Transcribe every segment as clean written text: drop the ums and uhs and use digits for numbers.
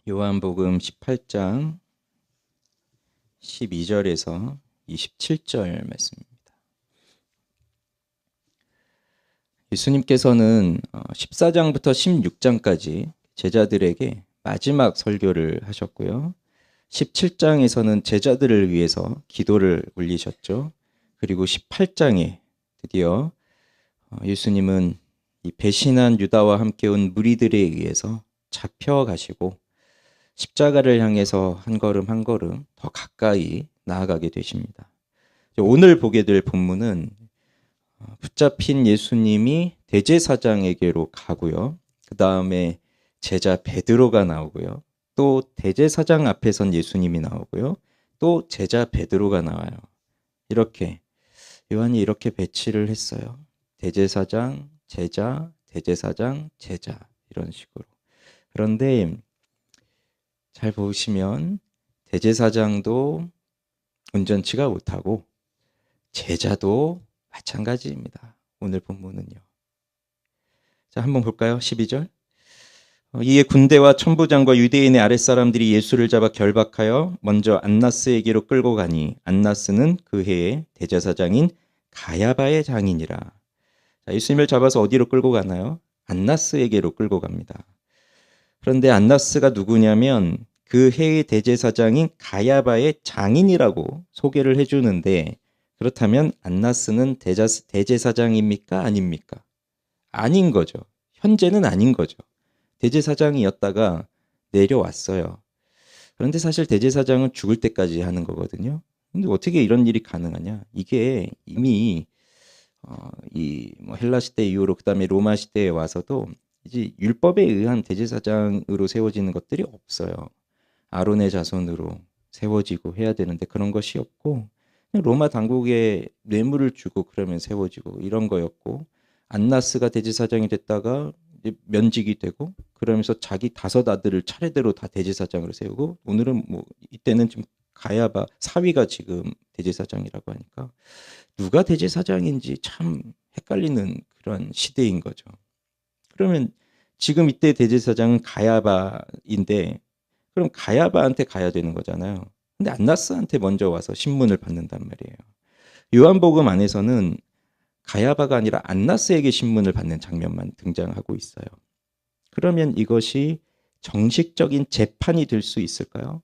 요한복음 18장 12절에서 27절 말씀입니다. 예수님께서는 14장부터 16장까지 제자들에게 마지막 설교를 하셨고요. 17장에서는 제자들을 위해서 기도를 올리셨죠. 그리고 18장에 드디어 예수님은 이 배신한 유다와 함께 온 무리들에 의해서 잡혀가시고 십자가를 향해서 한 걸음 한 걸음 더 가까이 나아가게 되십니다. 오늘 보게 될 본문은 붙잡힌 예수님이 대제사장에게로 가고요. 그 다음에 제자 베드로가 나오고요. 또 대제사장 앞에 선 예수님이 나오고요. 또 제자 베드로가 나와요. 이렇게 요한이 이렇게 배치를 했어요. 대제사장, 제자, 대제사장, 제자 이런 식으로. 그런데 잘 보시면 대제사장도 온전치가 못하고 제자도 마찬가지입니다. 오늘 본문은요. 자, 한번 볼까요? 12절. 이에 군대와 천부장과 유대인의 아랫사람들이 예수를 잡아 결박하여 먼저 안나스에게로 끌고 가니 안나스는 그 해의 대제사장인 가야바의 장인이라. 자, 예수님을 잡아서 어디로 끌고 가나요? 안나스에게로 끌고 갑니다. 그런데 안나스가 누구냐면 그 해의 대제사장인 가야바의 장인이라고 소개를 해주는데, 그렇다면 안나스는 대제사장입니까? 아닙니까? 아닌 거죠. 현재는 아닌 거죠. 대제사장이었다가 내려왔어요. 그런데 사실 대제사장은 죽을 때까지 하는 거거든요. 근데 어떻게 이런 일이 가능하냐? 이게 이미 이 헬라 시대 이후로 그다음에 로마 시대에 와서도 이제 율법에 의한 대제사장으로 세워지는 것들이 없어요. 아론의 자손으로 세워지고 해야 되는데 그런 것이 없고 그냥 로마 당국에 뇌물을 주고 그러면 세워지고 이런 거였고, 안나스가 대제사장이 됐다가 이제 면직이 되고 그러면서 자기 5 아들을 차례대로 다 대제사장으로 세우고, 오늘은 뭐 이때는 좀 가야바 사위가 지금 대제사장이라고 하니까 누가 대제사장인지 참 헷갈리는 그런 시대인 거죠. 그러면 지금 이때 대제사장은 가야바인데 그럼 가야바한테 가야 되는 거잖아요. 근데 안나스한테 먼저 와서 신문을 받는단 말이에요. 요한복음 안에서는 가야바가 아니라 안나스에게 신문을 받는 장면만 등장하고 있어요. 그러면 이것이 정식적인 재판이 될 수 있을까요?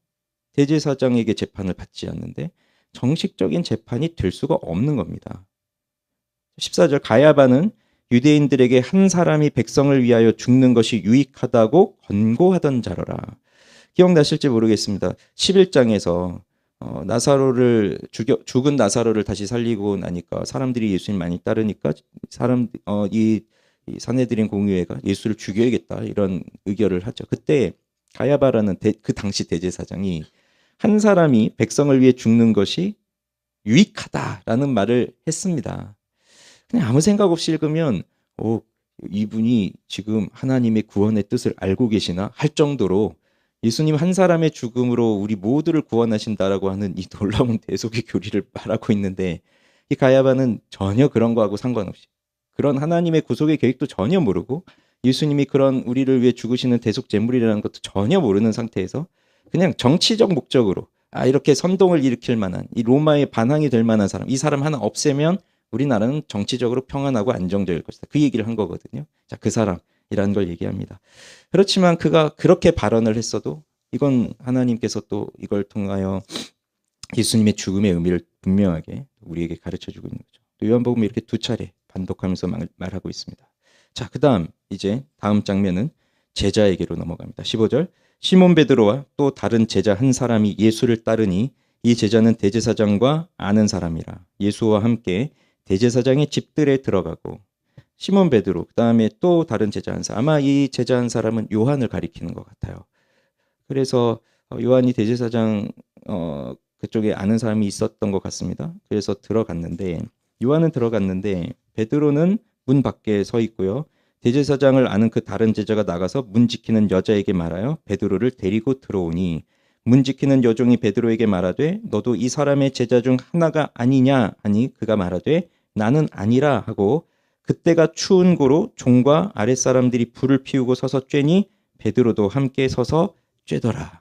대제사장에게 재판을 받지 않는데 정식적인 재판이 될 수가 없는 겁니다. 14절, 가야바는 유대인들에게 한 사람이 백성을 위하여 죽는 것이 유익하다고 권고하던 자로라. 기억나실지 모르겠습니다. 11장에서 나사로를 죽은 나사로를 다시 살리고 나니까 사람들이 예수님 많이 따르니까 이 산헤드린 공의회가 예수를 죽여야겠다 이런 의결을 하죠. 그때 가야바라는 그 당시 대제사장이 한 사람이 백성을 위해 죽는 것이 유익하다라는 말을 했습니다. 그냥 아무 생각 없이 읽으면 이분이 지금 하나님의 구원의 뜻을 알고 계시나 할 정도로 예수님 한 사람의 죽음으로 우리 모두를 구원하신다라고 하는 이 놀라운 대속의 교리를 말하고 있는데, 이 가야바는 전혀 그런 거하고 상관없이 그런 하나님의 구속의 계획도 전혀 모르고 예수님이 그런 우리를 위해 죽으시는 대속 제물이라는 것도 전혀 모르는 상태에서 그냥 정치적 목적으로 이렇게 선동을 일으킬 만한, 이 로마의 반항이 될 만한 사람, 이 사람 하나 없애면 우리나라는 정치적으로 평안하고 안정적일 것이다. 그 얘기를 한 거거든요. 자, 그 사람이라는 걸 얘기합니다. 그렇지만 그가 그렇게 발언을 했어도 이건 하나님께서 또 이걸 통하여 예수님의 죽음의 의미를 분명하게 우리에게 가르쳐주고 있는 거죠. 요한복음이 이렇게 2차례 반복하면서 말하고 있습니다. 자, 이제 다음 장면은 제자에게로 넘어갑니다. 15절, 시몬 베드로와 또 다른 제자 한 사람이 예수를 따르니 이 제자는 대제사장과 아는 사람이라. 예수와 함께 대제사장의 집들에 들어가고, 시몬 베드로, 그 다음에 또 다른 제자 한 사람, 아마 이 제자 한 사람은 요한을 가리키는 것 같아요. 그래서 요한이 대제사장 그쪽에 아는 사람이 있었던 것 같습니다. 그래서 요한은 들어갔는데 베드로는 문 밖에 서 있고요. 대제사장을 아는 그 다른 제자가 나가서 문 지키는 여자에게 말하여 베드로를 데리고 들어오니, 문 지키는 여종이 베드로에게 말하되 너도 이 사람의 제자 중 하나가 아니냐 하니 그가 말하되 나는 아니라 하고, 그때가 추운 고로 종과 아랫사람들이 불을 피우고 서서 쬐니 베드로도 함께 서서 쬐더라.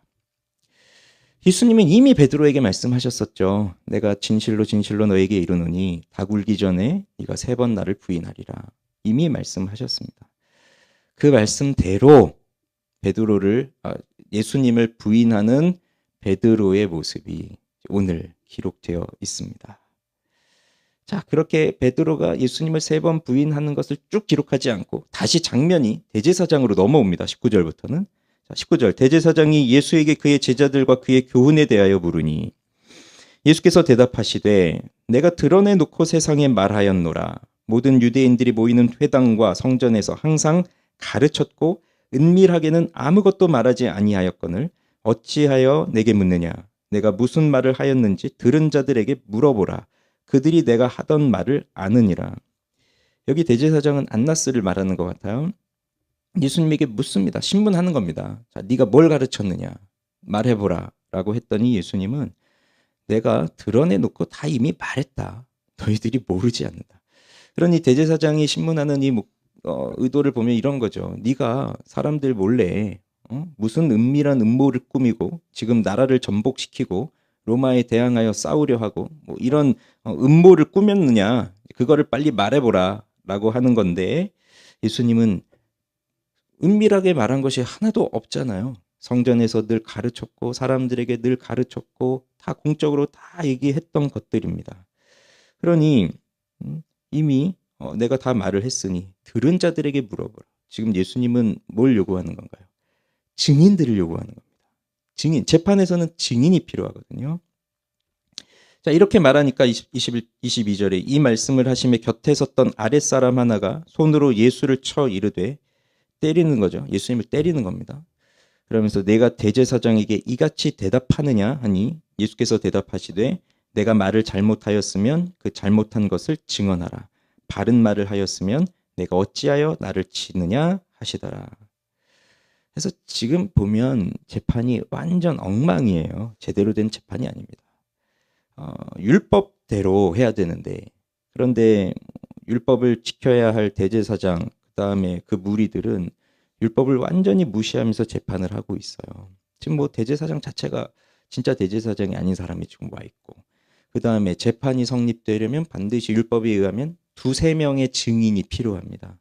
예수님은 이미 베드로에게 말씀하셨었죠. 내가 진실로 진실로 너에게 이르노니 닭 울기 전에 네가 3번 나를 부인하리라. 이미 말씀하셨습니다. 그 말씀대로 예수님을 부인하는 베드로의 모습이 오늘 기록되어 있습니다. 자, 그렇게 베드로가 예수님을 3번 부인하는 것을 쭉 기록하지 않고 다시 장면이 대제사장으로 넘어옵니다. 19절부터는. 자, 19절. 대제사장이 예수에게 그의 제자들과 그의 교훈에 대하여 물으니 예수께서 대답하시되 내가 드러내놓고 세상에 말하였노라. 모든 유대인들이 모이는 회당과 성전에서 항상 가르쳤고 은밀하게는 아무것도 말하지 아니하였거늘 어찌하여 내게 묻느냐. 내가 무슨 말을 하였는지 들은 자들에게 물어보라. 그들이 내가 하던 말을 아느니라. 여기 대제사장은 안나스를 말하는 것 같아요. 예수님에게 묻습니다. 신문하는 겁니다. 자, 네가 뭘 가르쳤느냐 말해보라 라고 했더니 예수님은 내가 드러내놓고 다 이미 말했다. 너희들이 모르지 않는다. 그러니 대제사장이 신문하는 이 의도를 보면 이런 거죠. 네가 사람들 몰래 무슨 은밀한 음모를 꾸미고 지금 나라를 전복시키고 로마에 대항하여 싸우려 하고 뭐 이런 음모를 꾸몄느냐. 그거를 빨리 말해보라 라고 하는 건데 예수님은 은밀하게 말한 것이 하나도 없잖아요. 성전에서 늘 가르쳤고 사람들에게 늘 가르쳤고 다 공적으로 다 얘기했던 것들입니다. 그러니 이미 내가 다 말을 했으니 들은 자들에게 물어보라. 지금 예수님은 뭘 요구하는 건가요? 증인들을 요구하는 겁니다. 증인. 재판에서는 증인이 필요하거든요. 자, 이렇게 말하니까 22절에 이 말씀을 하심에 곁에 섰던 아랫사람 하나가 손으로 예수를 쳐 이르되 때리는 거죠. 예수님을 때리는 겁니다. 그러면서 내가 대제사장에게 이같이 대답하느냐 하니 예수께서 대답하시되 내가 말을 잘못하였으면 그 잘못한 것을 증언하라. 바른 말을 하였으면 내가 어찌하여 나를 치느냐 하시더라. 그래서 지금 보면 재판이 완전 엉망이에요. 제대로 된 재판이 아닙니다. 율법대로 해야 되는데 그런데 율법을 지켜야 할 대제사장 그다음에 그 무리들은 율법을 완전히 무시하면서 재판을 하고 있어요. 지금 뭐 대제사장 자체가 진짜 대제사장이 아닌 사람이 지금 와 있고 그다음에 재판이 성립되려면 반드시 율법에 의하면 2-3명의 증인이 필요합니다.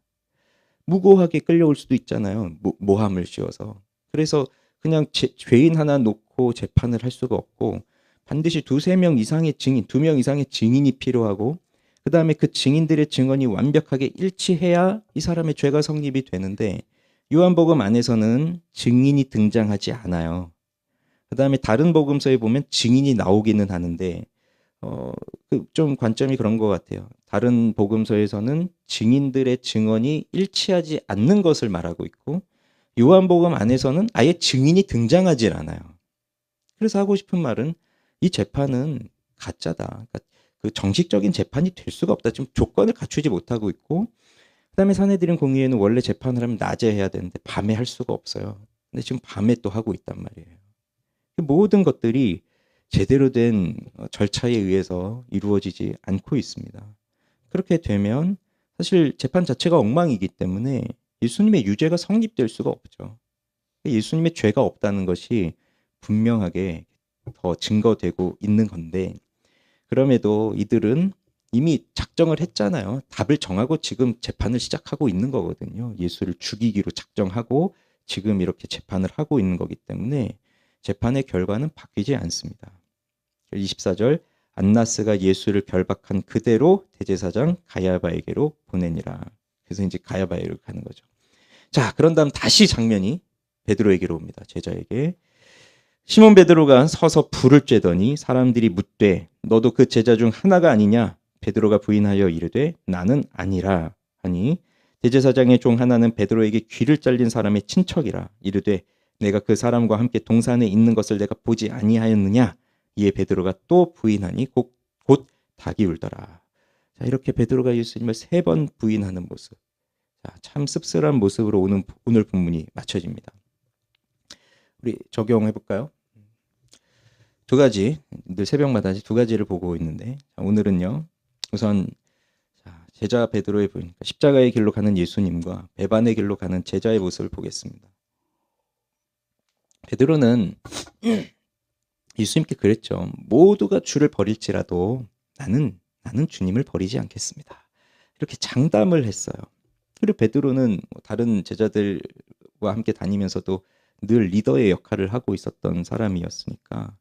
무고하게 끌려올 수도 있잖아요. 모함을 씌워서. 그래서 그냥 죄인 하나 놓고 재판을 할 수가 없고 반드시 2-3명 이상의 증인, 2명 이상의 증인이 필요하고 그다음에 그 증인들의 증언이 완벽하게 일치해야 이 사람의 죄가 성립이 되는데 요한복음 안에서는 증인이 등장하지 않아요. 그다음에 다른 복음서에 보면 증인이 나오기는 하는데 좀 관점이 그런 것 같아요. 다른 복음서에서는 증인들의 증언이 일치하지 않는 것을 말하고 있고 요한복음 안에서는 아예 증인이 등장하지 않아요. 그래서 하고 싶은 말은 이 재판은 가짜다. 그러니까 그 정식적인 재판이 될 수가 없다. 지금 조건을 갖추지 못하고 있고 그다음에 사내들인 공의회는 원래 재판을 하면 낮에 해야 되는데 밤에 할 수가 없어요. 근데 지금 밤에 또 하고 있단 말이에요. 모든 것들이 제대로 된 절차에 의해서 이루어지지 않고 있습니다. 그렇게 되면 사실 재판 자체가 엉망이기 때문에 예수님의 유죄가 성립될 수가 없죠. 예수님의 죄가 없다는 것이 분명하게 더 증거되고 있는 건데 그럼에도 이들은 이미 작정을 했잖아요. 답을 정하고 지금 재판을 시작하고 있는 거거든요. 예수를 죽이기로 작정하고 지금 이렇게 재판을 하고 있는 거기 때문에 재판의 결과는 바뀌지 않습니다. 24절 안나스가 예수를 결박한 그대로 대제사장 가야바에게로 보내니라. 그래서 이제 가야바에로 가는 거죠. 자, 그런 다음 다시 장면이 베드로에게로 옵니다. 제자에게. 시몬 베드로가 서서 불을 쬐더니 사람들이 묻되 너도 그 제자 중 하나가 아니냐? 베드로가 부인하여 이르되 나는 아니라 하니 대제사장의 종 하나는 베드로에게 귀를 잘린 사람의 친척이라 이르되 내가 그 사람과 함께 동산에 있는 것을 내가 보지 아니하였느냐? 이에 베드로가 또 부인하니 곧 닭이 울더라. 자, 이렇게 베드로가 예수님을 3번 부인하는 모습. 자, 참 씁쓸한 모습으로 오늘 본문이 맞춰집니다. 우리 적용해 볼까요? 2가지, 늘 새벽마다 2가지를 보고 있는데 오늘은요. 우선 제자 베드로의 부인, 십자가의 길로 가는 예수님과 배반의 길로 가는 제자의 모습을 보겠습니다. 베드로는 예수님께 그랬죠. 모두가 주를 버릴지라도 나는 주님을 버리지 않겠습니다. 이렇게 장담을 했어요. 그리고 베드로는 다른 제자들과 함께 다니면서도 늘 리더의 역할을 하고 있었던 사람이었으니까.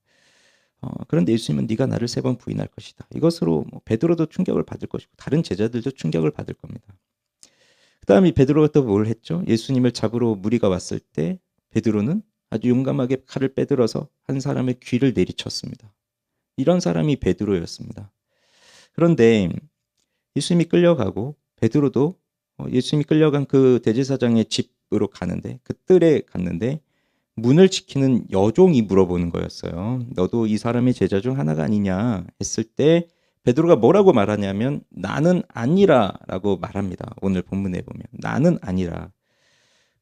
그런데 예수님은 네가 나를 3번 부인할 것이다. 이것으로 베드로도 충격을 받을 것이고 다른 제자들도 충격을 받을 겁니다. 그 다음에 베드로가 또 뭘 했죠? 예수님을 잡으러 무리가 왔을 때 베드로는 아주 용감하게 칼을 빼들어서 한 사람의 귀를 내리쳤습니다. 이런 사람이 베드로였습니다. 그런데 예수님이 끌려가고 베드로도 예수님이 끌려간 그 대제사장의 집으로 가는데 그 뜰에 갔는데 문을 지키는 여종이 물어보는 거였어요. 너도 이 사람의 제자 중 하나가 아니냐 했을 때 베드로가 뭐라고 말하냐면 나는 아니라라고 말합니다. 오늘 본문에 보면 나는 아니라.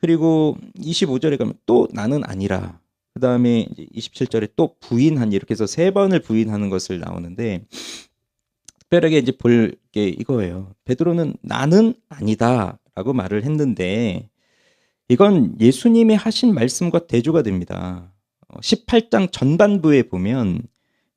그리고 25절에 가면 또 나는 아니라. 그 다음에 27절에 또 부인하니 이렇게 해서 3번을 부인하는 것을 나오는데 특별하게 이제 볼 게 이거예요. 베드로는 나는 아니다라고 말을 했는데 이건 예수님의 하신 말씀과 대조가 됩니다. 18장 전반부에 보면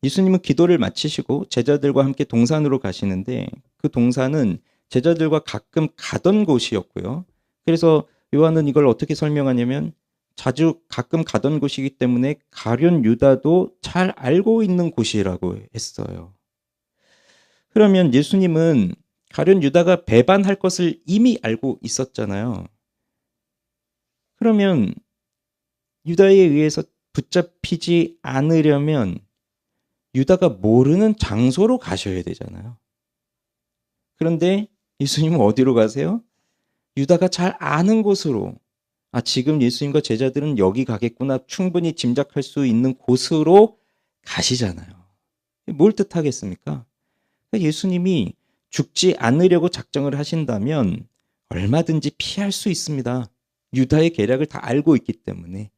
예수님은 기도를 마치시고 제자들과 함께 동산으로 가시는데 그 동산은 제자들과 가끔 가던 곳이었고요. 그래서 요한은 이걸 어떻게 설명하냐면 자주 가끔 가던 곳이기 때문에 가룟 유다도 잘 알고 있는 곳이라고 했어요. 그러면 예수님은 가룟 유다가 배반할 것을 이미 알고 있었잖아요. 그러면 유다에 의해서 붙잡히지 않으려면 유다가 모르는 장소로 가셔야 되잖아요. 그런데 예수님은 어디로 가세요? 유다가 잘 아는 곳으로. 지금 예수님과 제자들은 여기 가겠구나 충분히 짐작할 수 있는 곳으로 가시잖아요. 뭘 뜻하겠습니까? 예수님이 죽지 않으려고 작정을 하신다면 얼마든지 피할 수 있습니다. 유다의 계략을 다 알고 있기 때문에.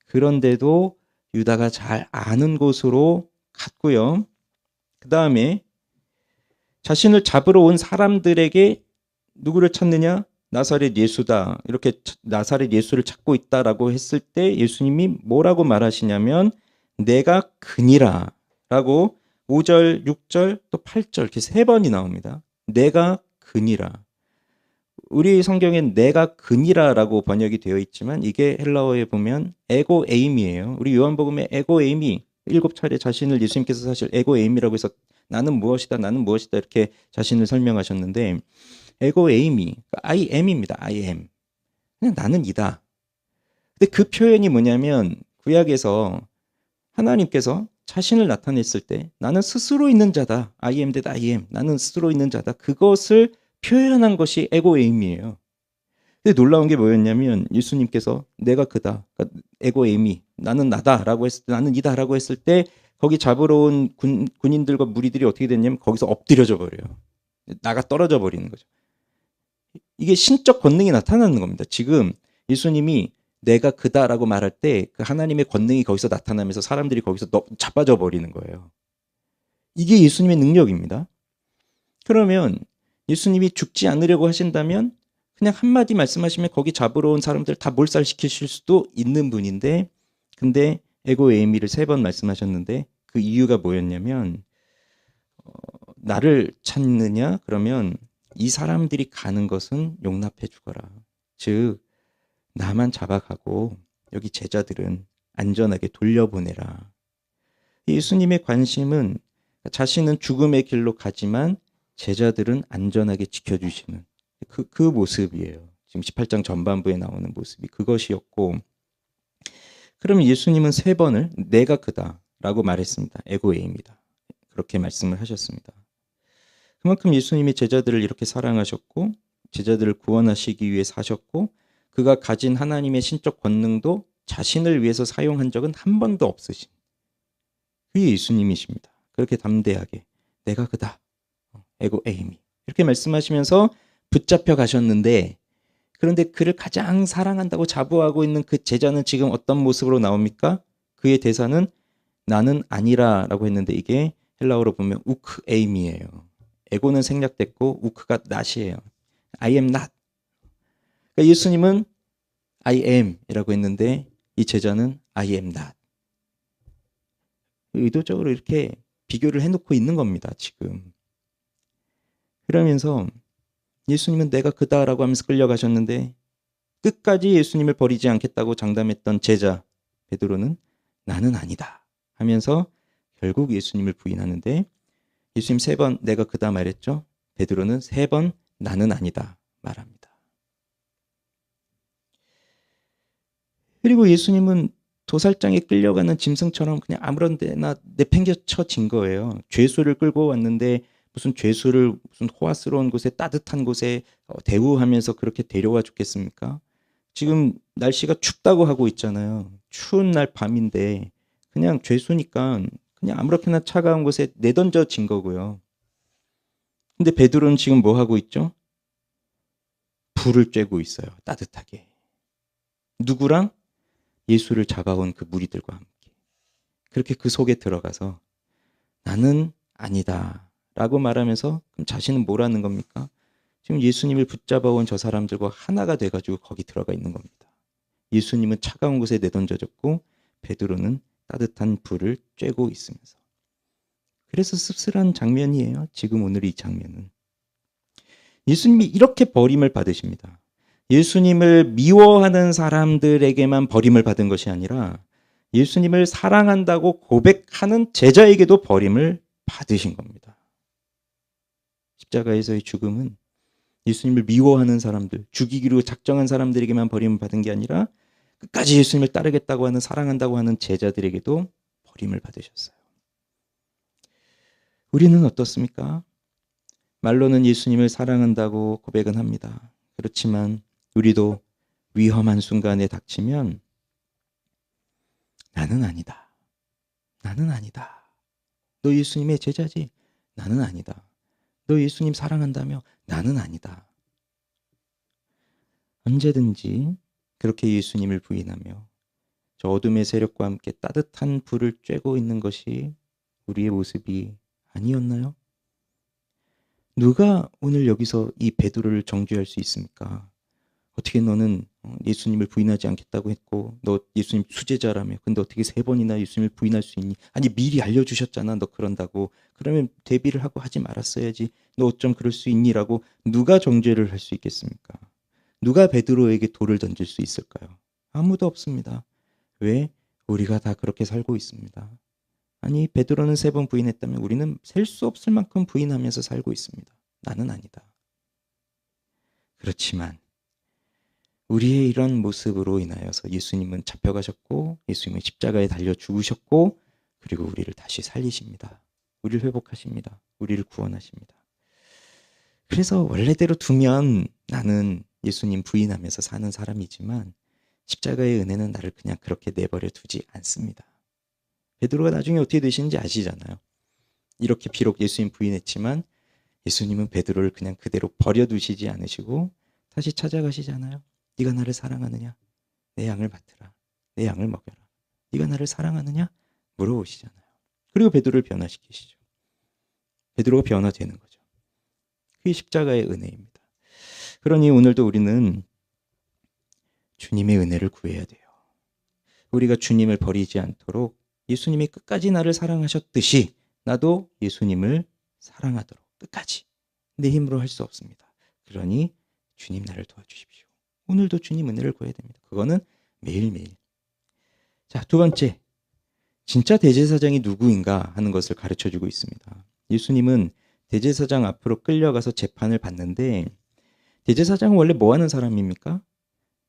그런데도 유다가 잘 아는 곳으로 갔고요. 그 다음에 자신을 잡으러 온 사람들에게 누구를 찾느냐? 나사렛 예수다. 이렇게 나사렛 예수를 찾고 있다라고 했을 때 예수님이 뭐라고 말하시냐면 내가 그니라 라고 5절, 6절, 또 8절 이렇게 3번이 나옵니다. 내가 그니라. 우리 성경엔 내가 그니라라고 번역이 되어 있지만 이게 헬라어에 보면 에고 에임이에요. 우리 요한복음에 에고 에임이 7차례 자신을 예수님께서 사실 에고 에임이라고 해서 나는 무엇이다 이렇게 자신을 설명하셨는데 에고 에임이 I am입니다. I am. 그냥 나는 이다. 근데 그 표현이 뭐냐면 구약에서 하나님께서 자신을 나타냈을 때 나는 스스로 있는 자다. I am that I am. 나는 스스로 있는 자다. 그것을 표현한 것이 에고 에임이에요. 근데 놀라운 게 뭐였냐면 예수님께서 내가 그다. 그러니까 에고 에임이 나는 나다라고 했을 때 나는 이다라고 했을 때 거기 잡으러 온 군인들과 무리들이 어떻게 됐냐면 거기서 엎드려져 버려요. 나가 떨어져 버리는 거죠. 이게 신적 권능이 나타나는 겁니다. 지금 예수님이 내가 그다라고 말할 때 그 하나님의 권능이 거기서 나타나면서 사람들이 거기서 자빠져 버리는 거예요. 이게 예수님의 능력입니다. 그러면 예수님이 죽지 않으려고 하신다면 그냥 한마디 말씀하시면 거기 잡으러 온 사람들 다 몰살시키실 수도 있는 분인데 근데 에고 에이미를 3번 말씀하셨는데 그 이유가 뭐였냐면 나를 찾느냐? 그러면 이 사람들이 가는 것은 용납해 주거라. 즉 나만 잡아가고 여기 제자들은 안전하게 돌려보내라. 예수님의 관심은 자신은 죽음의 길로 가지만 제자들은 안전하게 지켜주시는 그 모습이에요. 지금 18장 전반부에 나오는 모습이 그것이었고 그러면 예수님은 3번을 내가 그다라고 말했습니다. 에고에입니다. 그렇게 말씀을 하셨습니다. 그만큼 예수님이 제자들을 이렇게 사랑하셨고 제자들을 구원하시기 위해 사셨고 그가 가진 하나님의 신적 권능도 자신을 위해서 사용한 적은 한 번도 없으신 그게 예수님이십니다. 그렇게 담대하게 내가 그다. 에고 에이미 이렇게 말씀하시면서 붙잡혀 가셨는데 그런데 그를 가장 사랑한다고 자부하고 있는 그 제자는 지금 어떤 모습으로 나옵니까? 그의 대사는 나는 아니라라고 했는데 이게 헬라어로 보면 우크 에임이에요. 에고는 생략됐고 우크가 not이에요. I am not. 그러니까 예수님은 I am 이라고 했는데 이 제자는 I am not. 의도적으로 이렇게 비교를 해놓고 있는 겁니다, 지금. 그러면서 예수님은 내가 그다라고 하면서 끌려가셨는데 끝까지 예수님을 버리지 않겠다고 장담했던 제자 베드로는 나는 아니다 하면서 결국 예수님을 부인하는데 예수님 3번 내가 그다 말했죠. 베드로는 3번 나는 아니다 말합니다. 그리고 예수님은 도살장에 끌려가는 짐승처럼 그냥 아무런 데나 내팽겨쳐진 거예요. 죄수를 끌고 왔는데 무슨 죄수를 무슨 호화스러운 곳에 따뜻한 곳에 대우하면서 그렇게 데려와 줬겠습니까? 지금 날씨가 춥다고 하고 있잖아요. 추운 날 밤인데 그냥 죄수니까 그냥 아무렇게나 차가운 곳에 내던져진 거고요. 근데 베드로는 지금 뭐 하고 있죠? 불을 쬐고 있어요. 따뜻하게. 누구랑? 예수를 잡아온 그 무리들과 함께. 그렇게 그 속에 들어가서 나는 아니다 라고 말하면서 그럼 자신은 뭐라는 겁니까? 지금 예수님을 붙잡아온 저 사람들과 하나가 돼가지고 거기 들어가 있는 겁니다. 예수님은 차가운 곳에 내던져졌고 베드로는 따뜻한 불을 쬐고 있으면서. 그래서 씁쓸한 장면이에요. 지금 오늘 이 장면은. 예수님이 이렇게 버림을 받으십니다. 예수님을 미워하는 사람들에게만 버림을 받은 것이 아니라 예수님을 사랑한다고 고백하는 제자에게도 버림을 받으신 겁니다. 십자가에서의 죽음은 예수님을 미워하는 사람들, 죽이기로 작정한 사람들에게만 버림을 받은 게 아니라 끝까지 예수님을 따르겠다고 하는 사랑한다고 하는 제자들에게도 버림을 받으셨어요. 우리는 어떻습니까? 말로는 예수님을 사랑한다고 고백은 합니다. 그렇지만 우리도 위험한 순간에 닥치면 나는 아니다. 나는 아니다. 너 예수님의 제자지? 나는 아니다. 너 예수님 사랑한다며? 나는 아니다. 언제든지 그렇게 예수님을 부인하며 저 어둠의 세력과 함께 따뜻한 불을 쬐고 있는 것이 우리의 모습이 아니었나요? 누가 오늘 여기서 이 베드로를 정죄할 수 있습니까? 어떻게 너는 예수님을 부인하지 않겠다고 했고 너 예수님 수제자라며 근데 어떻게 3번이나 예수님을 부인할 수 있니? 아니 미리 알려주셨잖아 너 그런다고. 그러면 대비를 하고 하지 말았어야지. 너 어쩜 그럴 수 있니라고 누가 정죄를 할 수 있겠습니까? 누가 베드로에게 돌을 던질 수 있을까요? 아무도 없습니다. 왜? 우리가 다 그렇게 살고 있습니다. 아니 베드로는 3번 부인했다면 우리는 셀 수 없을 만큼 부인하면서 살고 있습니다. 나는 아니다. 그렇지만 우리의 이런 모습으로 인하여서 예수님은 잡혀가셨고 예수님은 십자가에 달려 죽으셨고 그리고 우리를 다시 살리십니다. 우리를 회복하십니다. 우리를 구원하십니다. 그래서 원래대로 두면 나는 예수님 부인하면서 사는 사람이지만 십자가의 은혜는 나를 그냥 그렇게 내버려 두지 않습니다. 베드로가 나중에 어떻게 되시는지 아시잖아요. 이렇게 비록 예수님 부인했지만 예수님은 베드로를 그냥 그대로 버려두시지 않으시고 다시 찾아가시잖아요. 네가 나를 사랑하느냐? 내 양을 맡으라. 내 양을 먹여라. 네가 나를 사랑하느냐? 물어보시잖아요. 그리고 베드로를 변화시키시죠. 베드로가 변화되는 거죠. 그게 십자가의 은혜입니다. 그러니 오늘도 우리는 주님의 은혜를 구해야 돼요. 우리가 주님을 버리지 않도록 예수님이 끝까지 나를 사랑하셨듯이 나도 예수님을 사랑하도록 끝까지 내 힘으로 할 수 없습니다. 그러니 주님 나를 도와주십시오. 오늘도 주님 은혜를 구해야 됩니다. 그거는 매일매일. 자, 2번째. 진짜 대제사장이 누구인가 하는 것을 가르쳐주고 있습니다. 예수님은 대제사장 앞으로 끌려가서 재판을 받는데 대제사장은 원래 뭐 하는 사람입니까?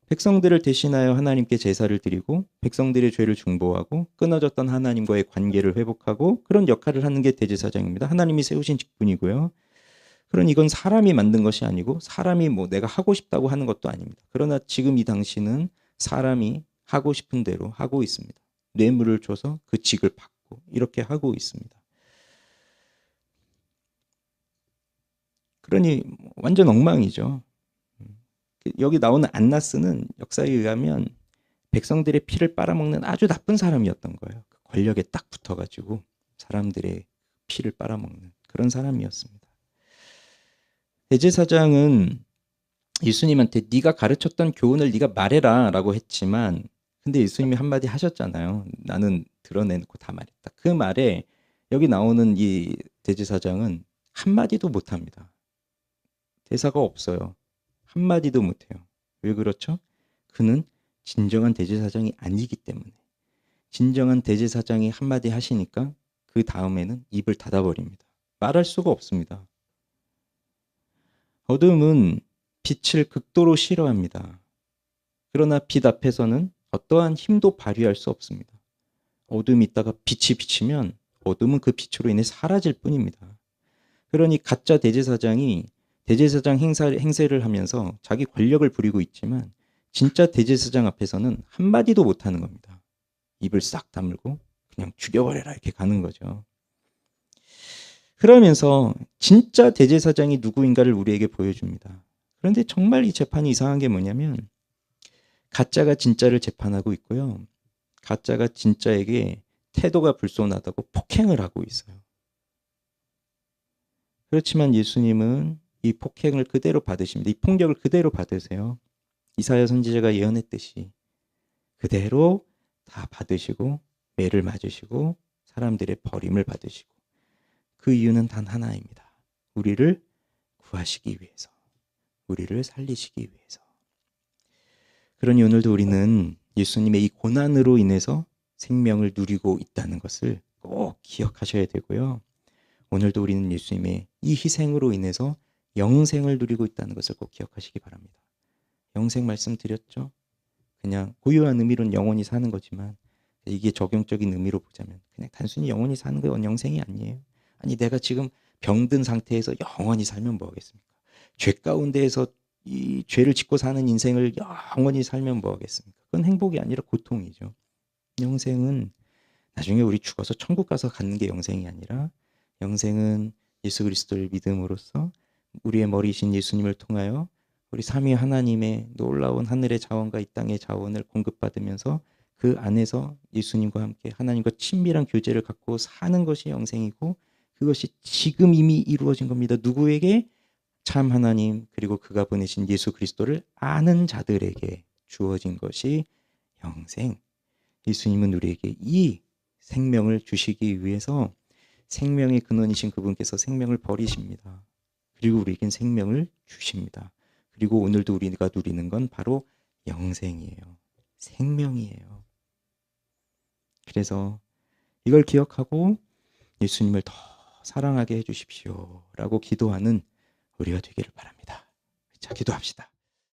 백성들을 대신하여 하나님께 제사를 드리고 백성들의 죄를 중보하고 끊어졌던 하나님과의 관계를 회복하고 그런 역할을 하는 게 대제사장입니다. 하나님이 세우신 직분이고요. 그러니 이건 사람이 만든 것이 아니고 사람이 뭐 내가 하고 싶다고 하는 것도 아닙니다. 그러나 지금 이 당시는 사람이 하고 싶은 대로 하고 있습니다. 뇌물을 줘서 그 직을 받고 이렇게 하고 있습니다. 그러니 완전 엉망이죠. 여기 나오는 안나스는 역사에 의하면 백성들의 피를 빨아먹는 아주 나쁜 사람이었던 거예요. 그 권력에 딱 붙어가지고 사람들의 피를 빨아먹는 그런 사람이었습니다. 대제사장은 예수님한테 네가 가르쳤던 교훈을 네가 말해라 라고 했지만 근데 예수님이 한마디 하셨잖아요. 나는 드러내놓고 다 말했다. 그 말에 여기 나오는 이 대제사장은 한마디도 못합니다. 대사가 없어요. 한마디도 못해요. 왜 그렇죠? 그는 진정한 대제사장이 아니기 때문에. 진정한 대제사장이 한마디 하시니까 그 다음에는 입을 닫아버립니다. 말할 수가 없습니다. 어둠은 빛을 극도로 싫어합니다. 그러나 빛 앞에서는 어떠한 힘도 발휘할 수 없습니다. 어둠이 있다가 빛이 비치면 어둠은 그 빛으로 인해 사라질 뿐입니다. 그러니 가짜 대제사장이 대제사장 행세를 하면서 자기 권력을 부리고 있지만 진짜 대제사장 앞에서는 한마디도 못하는 겁니다. 입을 싹 다물고 그냥 죽여버려라 이렇게 가는 거죠. 그러면서 진짜 대제사장이 누구인가를 우리에게 보여줍니다. 그런데 정말 이 재판이 이상한 게 뭐냐면 가짜가 진짜를 재판하고 있고요. 가짜가 진짜에게 태도가 불손하다고 폭행을 하고 있어요. 그렇지만 예수님은 이 폭행을 그대로 받으십니다. 이 폭력을 그대로 받으세요. 이사야 선지자가 예언했듯이 그대로 다 받으시고 매를 맞으시고 사람들의 버림을 받으시고 그 이유는 단 하나입니다. 우리를 구하시기 위해서, 우리를 살리시기 위해서. 그러니 오늘도 우리는 예수님의 이 고난으로 인해서 생명을 누리고 있다는 것을 꼭 기억하셔야 되고요. 오늘도 우리는 예수님의 이 희생으로 인해서 영생을 누리고 있다는 것을 꼭 기억하시기 바랍니다. 영생 말씀드렸죠? 그냥 고유한 의미로는 영원히 사는 거지만 이게 적용적인 의미로 보자면 그냥 단순히 영원히 사는 건 영생이 아니에요. 아니 내가 지금 병든 상태에서 영원히 살면 뭐 하겠습니까? 죄 가운데에서 이 죄를 짓고 사는 인생을 영원히 살면 뭐 하겠습니까? 그건 행복이 아니라 고통이죠. 영생은 나중에 우리 죽어서 천국 가서 갖는 게 영생이 아니라 영생은 예수 그리스도를 믿음으로써 우리의 머리이신 예수님을 통하여 우리 삼위 하나님의 놀라운 하늘의 자원과 이 땅의 자원을 공급받으면서 그 안에서 예수님과 함께 하나님과 친밀한 교제를 갖고 사는 것이 영생이고 그것이 지금 이미 이루어진 겁니다. 누구에게? 참 하나님 그리고 그가 보내신 예수 그리스도를 아는 자들에게 주어진 것이 영생. 예수님은 우리에게 이 생명을 주시기 위해서 생명의 근원이신 그분께서 생명을 버리십니다. 그리고 우리에겐 생명을 주십니다. 그리고 오늘도 우리가 누리는 건 바로 영생이에요. 생명이에요. 그래서 이걸 기억하고 예수님을 더 사랑하게 해주십시오 라고 기도하는 우리가 되기를 바랍니다. 자, 기도합시다.